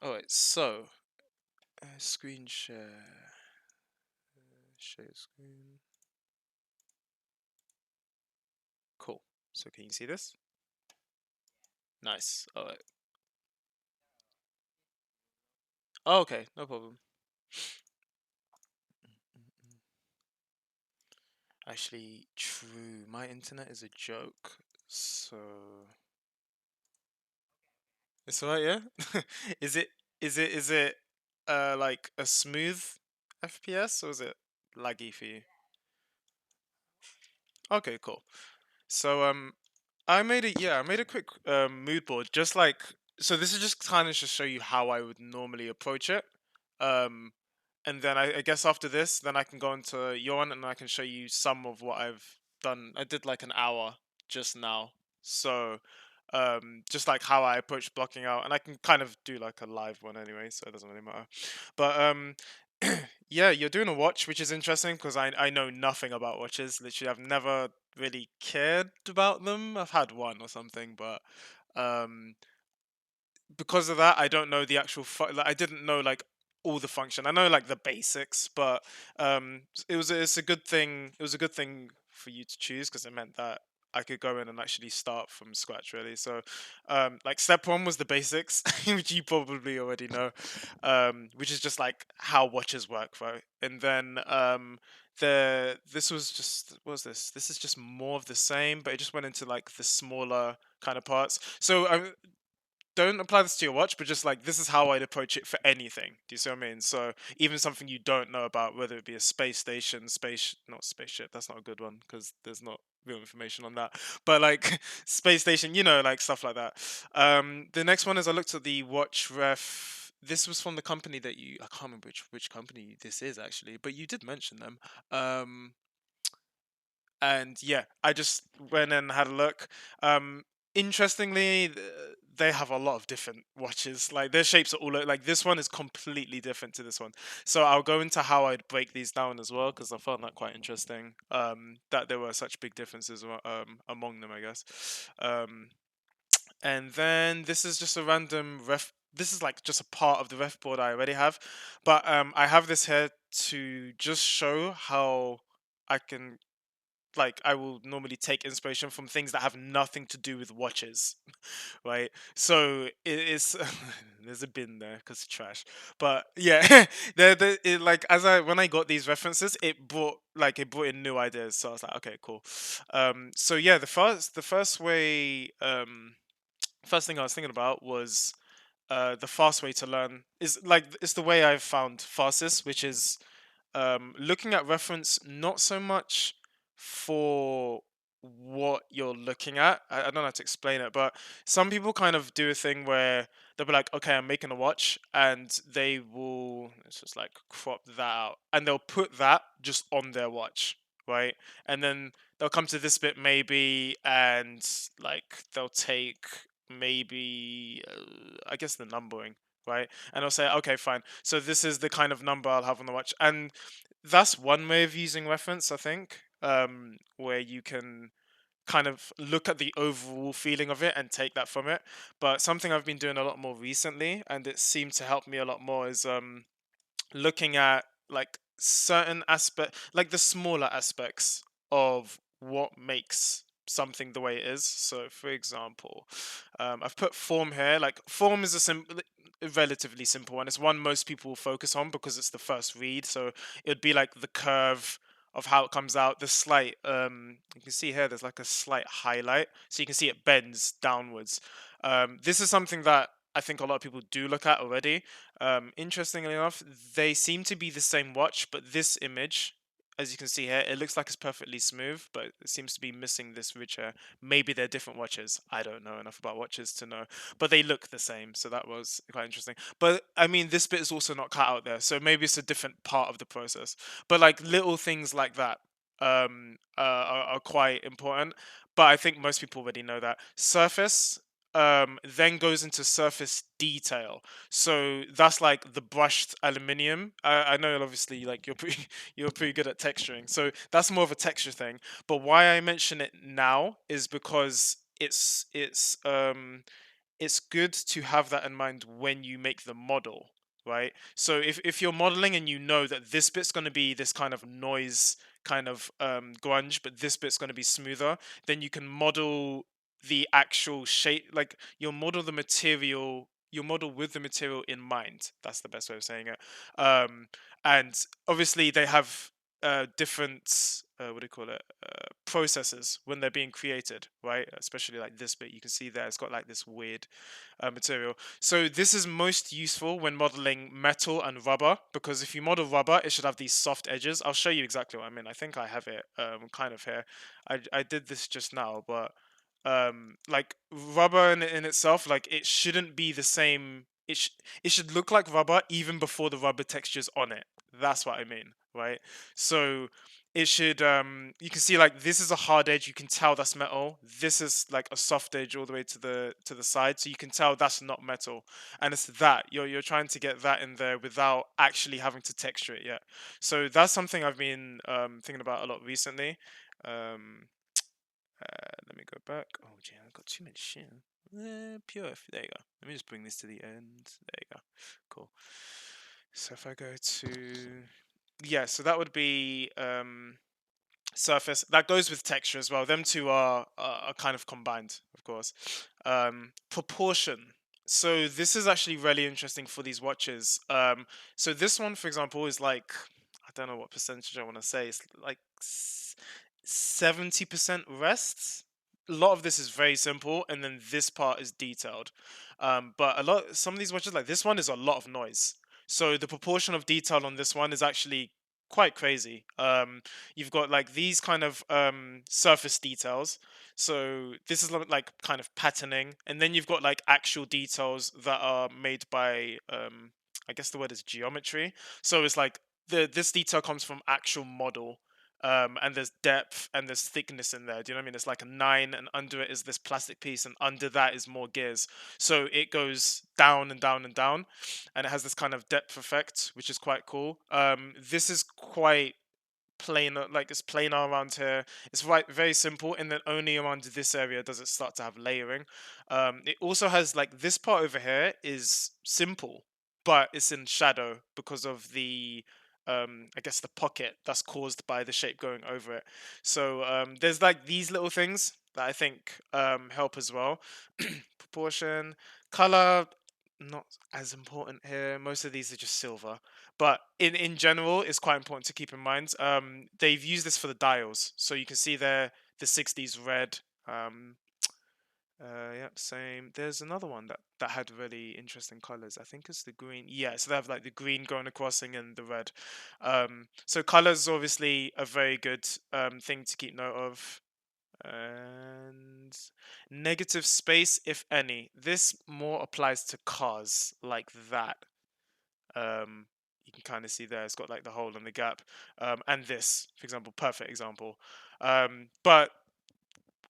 Alright, so screen share. Share screen. Cool. So can you see this? Nice. Alright. Oh, okay, no problem. Actually, true. My internet is a joke. So it's alright, yeah? Is it like a smooth FPS or is it laggy for you? Okay, cool. So I made a quick mood board just like so this is just kind of to show you how I would normally approach it. Um and then I guess after this then I can go into your one and I can show you some of what I've done. I did like an hour just now. So just like how I approach blocking out and I can kind of do like a live one anyway, so it doesn't really matter. But yeah, you're doing a watch, which is interesting because I know nothing about watches. Literally, I've never really cared about them. I've had one or something, but um, because of that, I don't know the actual. Like, I didn't know like all the function. I know like the basics, but it's a good thing. It was a good thing for you to choose because it meant that I could go in and actually start from scratch really. So, like step one was the basics, which you probably already know, which is just like how watches work, right? And then this was just what was this? This is just more of the same, but it just went into like the smaller kind of parts. So don't apply this to your watch, but just like this is how I'd approach it for anything. Do you see what I mean? So even something you don't know about, whether it be a space station, not spaceship, that's not a good one because there's not real information on that. But like space station, like stuff like that. The next one is I looked at the watch ref. This was from the company that I can't remember which company this is actually, but you did mention them. Um, and yeah, I just went and had a look. Interestingly, they have a lot of different watches. Like their shapes are like this one is completely different to this one. So I'll go into how I'd break these down as well because I found that quite interesting. That there were such big differences among them, I guess. Um, and then this is just a random ref. This is like just a part of the ref board I already have, but I have this here to just show how I can like I will normally take inspiration from things that have nothing to do with watches, right? So it is there's a bin there because trash, but yeah, like as I when I got these references, it brought in new ideas. So I was like, okay, cool. So yeah, the first way first thing I was thinking about was the fast way to learn is like it's the way I've found fastest, which is looking at reference not so much for what you're looking at. I don't know how to explain it, but some people kind of do a thing where they'll be like, okay, I'm making a watch, and they will, let's just like crop that out, and they'll put that just on their watch, right? And then they'll come to this bit maybe, and like they'll take maybe, I guess the numbering, right? And I'll say, okay, fine. So this is the kind of number I'll have on the watch, and that's one way of using reference, I think, where you can kind of look at the overall feeling of it and take that from it. But something I've been doing a lot more recently, and it seemed to help me a lot more, is looking at like certain aspect, like the smaller aspects of what makes something the way it is. So, for example, I've put form here. Like form is a relatively simple one. It's one most people will focus on because it's the first read. So it'd be like the curve of how it comes out. The slight, you can see here. There's like a slight highlight, so you can see it bends downwards. This is something that I think a lot of people do look at already. Interestingly enough, they seem to be the same watch, but this image, as you can see here, it looks like it's perfectly smooth, but it seems to be missing this ridge here. Maybe they're different watches. I don't know enough about watches to know, but they look the same, so that was quite interesting. But I mean, this bit is also not cut out there, so maybe it's a different part of the process. But like little things like that are quite important. But I think most people already know that. Surface then goes into surface detail. So that's like the brushed aluminium. I know obviously like you're pretty you're pretty good at texturing. So that's more of a texture thing. But why I mention it now is because it's it's good to have that in mind when you make the model, right? So if you're modeling and you know that this bit's going to be this kind of noise kind of grunge, but this bit's going to be smoother, then you can model the actual shape, like you'll model the material, you'll model with the material in mind. That's the best way of saying it. um and obviously they have different what do you call it, processes when they're being created, right? Especially like this bit, you can see there it's got like this weird material. So this is most useful when modeling metal and rubber, because if you model rubber, it should have these soft edges. I'll show you exactly what I mean. I think I have it kind of here. I did this just now, but like rubber in itself, like it shouldn't be the same. It should look like rubber even before the rubber texture's on it. That's what I mean, right? So it should you can see like this is a hard edge, you can tell that's metal. This is like a soft edge all the way to the side, so you can tell that's not metal. And it's that you're trying to get that in there without actually having to texture it yet. So that's something I've been thinking about a lot recently. um Let me go back. Oh, gee, I've got too much shit. Pure. There you go. Let me just bring this to the end. There you go. Cool. So if I go to, yeah, so that would be surface. That goes with texture as well. Them two are kind of combined, of course. Proportion. So this is actually really interesting for these watches. So this one, for example, is like, I don't know what percentage I want to say. It's like 70% rests. A lot of this is very simple, and then this part is detailed. But some of these watches, like this one, is a lot of noise. So the proportion of detail on this one is actually quite crazy. You've got like these kind of surface details. So this is like kind of patterning, and then you've got like actual details that are made by I guess the word is geometry. So it's like this detail comes from actual model. And there's depth and there's thickness in there. Do you know what I mean? It's like a 9, and under it is this plastic piece, and under that is more gears. So it goes down and down and down, and it has this kind of depth effect, which is quite cool. This is quite plain, like it's planar around here. It's right, very simple, and then only around this area does it start to have layering. It also has like this part over here is simple, but it's in shadow because of the I guess the pocket that's caused by the shape going over it. So there's like these little things that I think help as well. Proportion, color, not as important here. Most of these are just silver, but in general, it's quite important to keep in mind. They've used this for the dials, so you can see there the 60s red. Yep, same. There's another one that had really interesting colors. I think it's the green. Yeah, so they have like the green going acrossing and the red. So colors obviously a very good thing to keep note of. And negative space, if any. This more applies to cars like that. You can kind of see there it's got like the hole and the gap. And this, for example, perfect example. But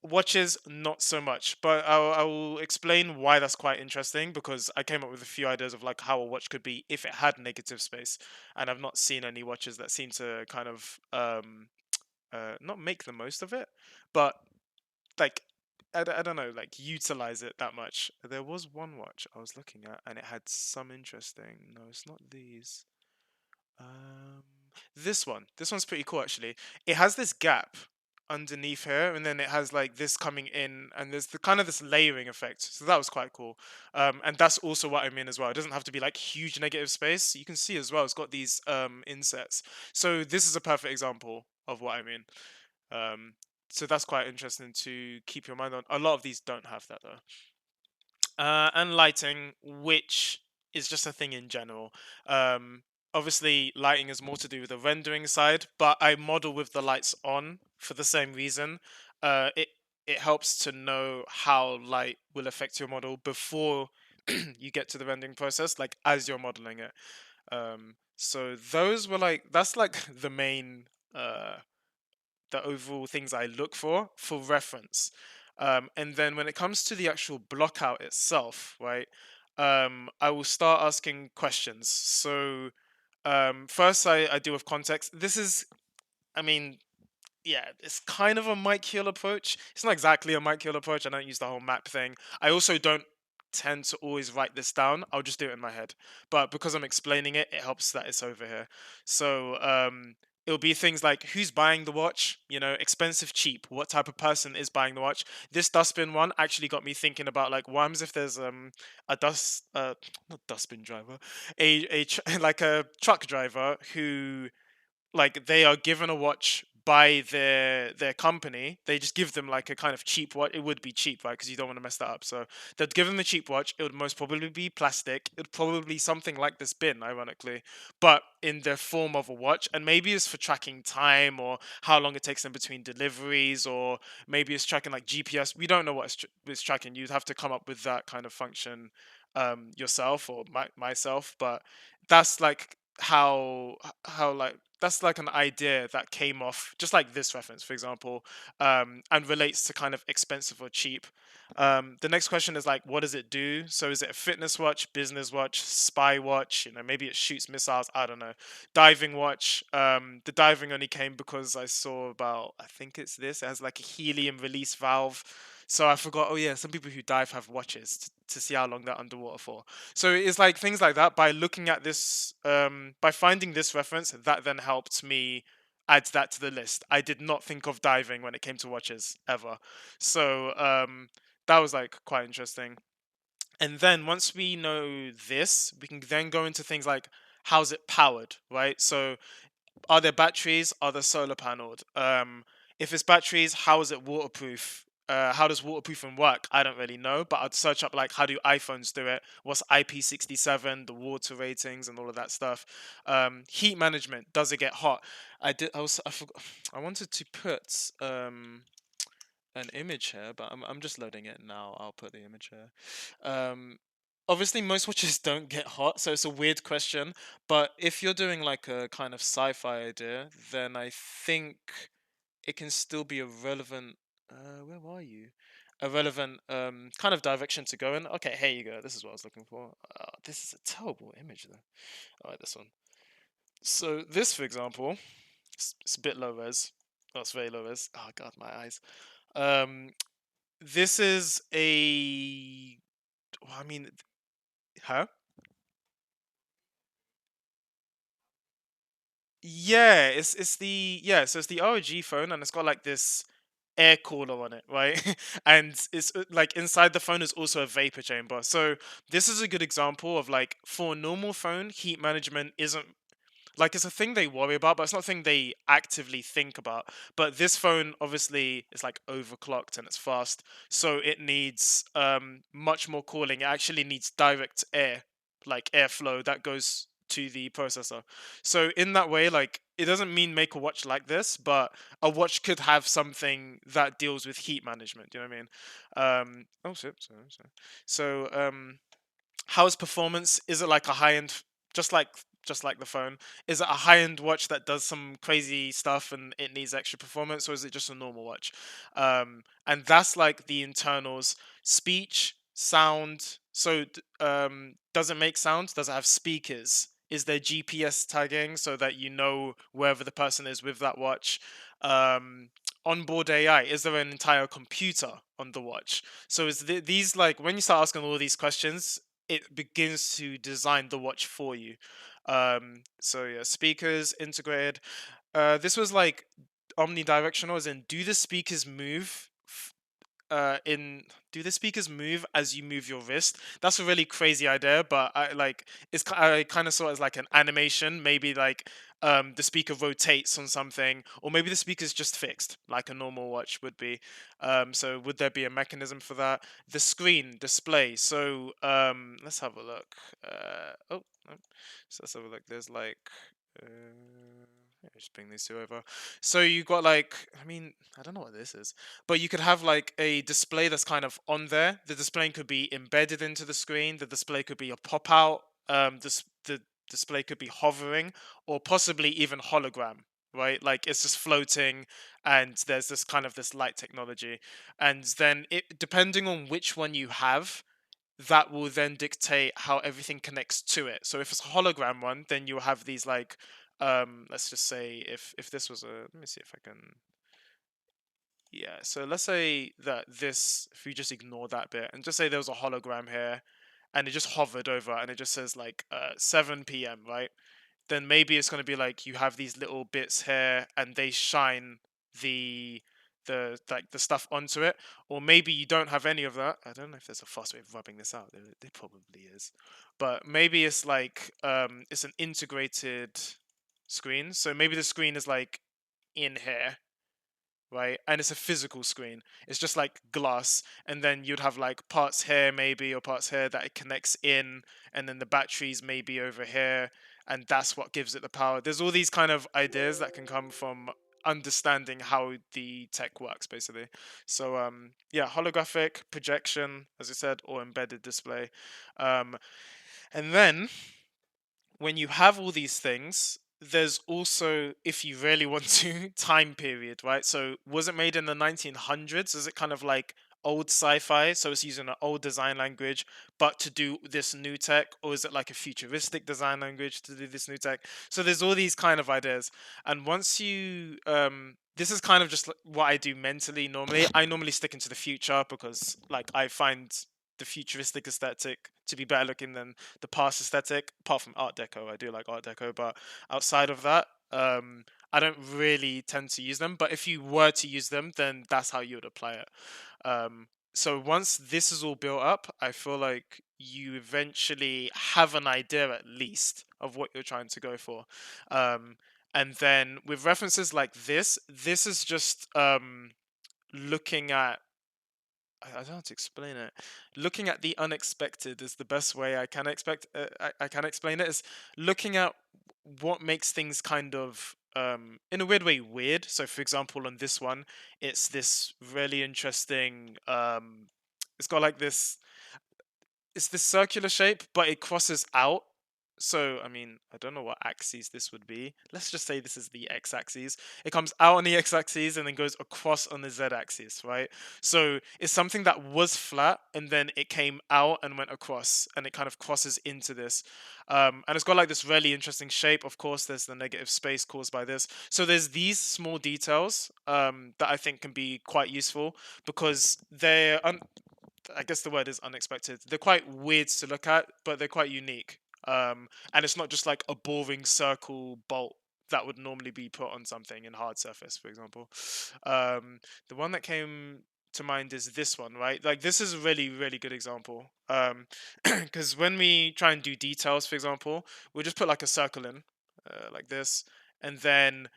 watches not so much, but I will explain why that's quite interesting, because I came up with a few ideas of like how a watch could be if it had negative space, and I've not seen any watches that seem to kind of not make the most of it, but like I don't know, like utilize it that much. There was one watch I was looking at and it had some interesting, no, it's not these. Um, this one's pretty cool actually. It has this gap underneath here, and then it has like this coming in, and there's the kind of this layering effect. So that was quite cool. And that's also what I mean as well. It doesn't have to be like huge negative space. You can see as well, it's got these insets. So this is a perfect example of what I mean. So that's quite interesting to keep your mind on. A lot of these don't have that though. And lighting, which is just a thing in general. Obviously, lighting is more to do with the rendering side, but I model with the lights on for the same reason. It helps to know how light will affect your model before you get to the rendering process, like as you're modeling it. So those were like that's like the main the overall things I look for reference. And then when it comes to the actual block out itself, right, I will start asking questions. So first, I deal with context. This is, I mean, yeah, it's kind of a Mike Hill approach. It's not exactly a Mike Hill approach. I don't use the whole map thing. I also don't tend to always write this down. I'll just do it in my head. But because I'm explaining it, it helps that it's over here. So it'll be things like who's buying the watch, expensive, cheap, what type of person is buying the watch. This dustbin one actually got me thinking about like what happens if there's a not dustbin driver, like a truck driver who like they are given a watch by their company. They just give them like a kind of cheap watch. It would be cheap, right? Because you don't want to mess that up. So they'd give them the cheap watch. It would most probably be plastic. It'd probably be something like this bin, ironically, but in the form of a watch. And maybe it's for tracking time or how long it takes them between deliveries, or maybe it's tracking like GPS. We don't know what it's tracking. You'd have to come up with that kind of function yourself or myself, but that's like how like that's like an idea that came off just like this reference, for example, and relates to kind of expensive or cheap. The next question is like, what does it do? So is it a fitness watch, business watch, spy watch? Maybe it shoots missiles. I don't know. Diving watch. The diving only came because I saw about, I think it's this. It has like a helium release valve. So I forgot. Oh yeah, some people who dive have watches to see how long they're underwater for. So it's like things like that. By looking at this, by finding this reference, that then helped me add that to the list. I did not think of diving when it came to watches ever. So that was like quite interesting. And then once we know this, we can then go into things like how's it powered, right? So are there batteries? Are there solar paneled? If it's batteries, how is it waterproof? How does waterproofing work? I don't really know, but I'd search up like how do iPhones do it? What's IP67, the water ratings, and all of that stuff. Heat management. Does it get hot? I forgot. I wanted to put an image here, but I'm just loading it now. I'll put the image here. Obviously, most watches don't get hot, so it's a weird question. But if you're doing like a kind of sci-fi idea, then I think it can still be a relevant. Where are you? A relevant kind of direction to go in. Okay, here you go. This is what I was looking for. This is a terrible image though. All right, this one. So this, for example, it's a bit low res. Oh, it's very low res. Oh god, my eyes. Um, this is a. Well, I mean, huh? Yeah, it's the so it's the ROG phone, and it's got like this air cooler on it, right? And it's like inside the phone is also a vapor chamber. So this is a good example of like for a normal phone, heat management isn't like it's a thing they worry about, but it's not a thing they actively think about. But this phone obviously is like overclocked and it's fast, so it needs much more cooling. It actually needs direct air, like airflow that goes to the processor. So in that way, like it doesn't mean make a watch like this, but a watch could have something that deals with heat management. Do you know what I mean? Oh shit, sorry. So how's performance? Is it like a high end, just like just like the phone? Is it a high end watch that does some crazy stuff and it needs extra performance, or is it just a normal watch? And that's like the internals, speech, sound. So does it make sound? Does it have speakers? Is there GPS tagging so that you know wherever the person is with that watch? Onboard AI. Is there an entire computer on the watch? So is these like when you start asking all these questions, it begins to design the watch for you. So yeah, speakers integrated. This was like omnidirectional, as in, do the speakers move? In Do the speakers move as you move your wrist? That's a really crazy idea, but I like I kind of saw it as like an animation. Maybe like the speaker rotates on something, or maybe the speaker's just fixed, like a normal watch would be. So would there be a mechanism for that? The screen display. So let's have a look. Oh, no. So let's have a look. There's like. Just bring these two over. So you got like, I mean, I don't know what this is, but you could have like a display that's kind of on there. The display could be embedded into the screen. The display could be a pop out. The display could be hovering, or possibly even hologram. Right, like it's just floating, and there's this kind of this light technology, and then it depending on which one you have, that will then dictate how everything connects to it. So if it's a hologram one, then you'll have these like let's just say if this was a, let me see if I can Yeah, so let's say that this, if we just ignore that bit and just say there was a hologram here and it just hovered over and it just says like 7 p.m., right? Then maybe it's going to be like you have these little bits here and they shine the the stuff onto it, or maybe you don't have any of that. I don't know if there's a fast way of rubbing this out. There probably is, but maybe it's like it's an integrated screen, so maybe the screen is like in here, right? And it's a physical screen. It's just like glass, and then you'd have like parts here, maybe, or parts here that it connects in, and then the batteries maybe over here, and that's what gives it the power. There's all these kind of ideas that can come from understanding how the tech works, basically. So yeah, holographic projection, as I said, or embedded display. Um, and then when you have all these things, there's also, if you really want to, time period, right? So was it made in the 1900s? Is it kind of like old sci-fi, so it's using an old design language but to do this new tech, or is it like a futuristic design language to do this new tech? So there's all these kind of ideas, and once you this is kind of just what I do mentally. Normally I normally stick into the future because like I find the futuristic aesthetic to be better looking than the past aesthetic. Apart from Art Deco, I do like Art Deco, but outside of that, I don't really tend to use them. But if you were to use them, then that's how you would apply it. So once this is all built up, I feel like you eventually have an idea at least of what you're trying to go for. Um, and then with references like this is just looking at, I don't know how to explain it. Looking at the unexpected is the best way I can expect. I can explain it is looking at what makes things kind of in a weird way weird. So, for example, on this one, it's this really interesting. It's got like this, it's this circular shape, but it crosses out. So, I mean, I don't know what axis this would be. Let's just say this is the x-axis. It comes out on the x-axis and then goes across on the z-axis, right? So it's something that was flat and then it came out and went across and it kind of crosses into this. And it's got like this really interesting shape. Of course, there's the negative space caused by this. So there's these small details that I think can be quite useful because I guess the word is unexpected. They're quite weird to look at, but they're quite unique. And it's not just like a boring circle bolt that would normally be put on something in hard surface, for example. The one that came to mind is this one, right? Like this is a really, really good example. Because when we try and do details, for example, we'll just put like a circle in, like this, and then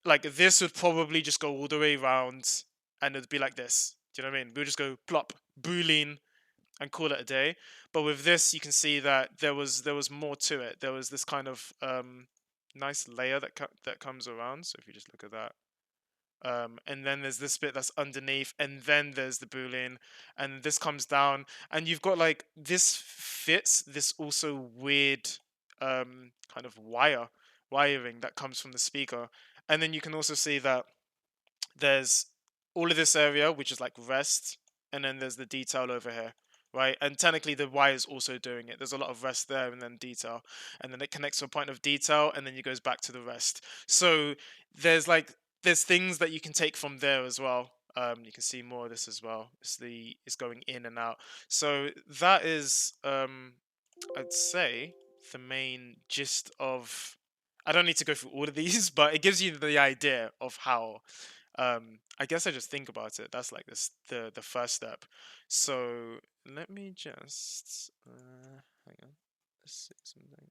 like this would probably just go all the way around, and it'd be like this. Do you know what I mean? We'll just go plop, boolean, and call it a day. But with this, you can see that there was more to it. There was this kind of nice layer that comes around. So if you just look at that, and then there's this bit that's underneath, and then there's the boolean, and this comes down, and you've got like this fits this also weird kind of wiring that comes from the speaker, and then you can also see that there's all of this area which is like rest, and then there's the detail over here, right? And technically the Y is also doing it. There's a lot of rest there and then detail, and then it connects to a point of detail, and then it goes back to the rest. So there's like there's things that you can take from there as well. You can see more of this as well. It's going in and out. So that is I'd say the main gist of. I don't need to go through all of these, but it gives you the idea of how. I guess I just think about it. That's like this the first step. So let me just hang on. Let's see something.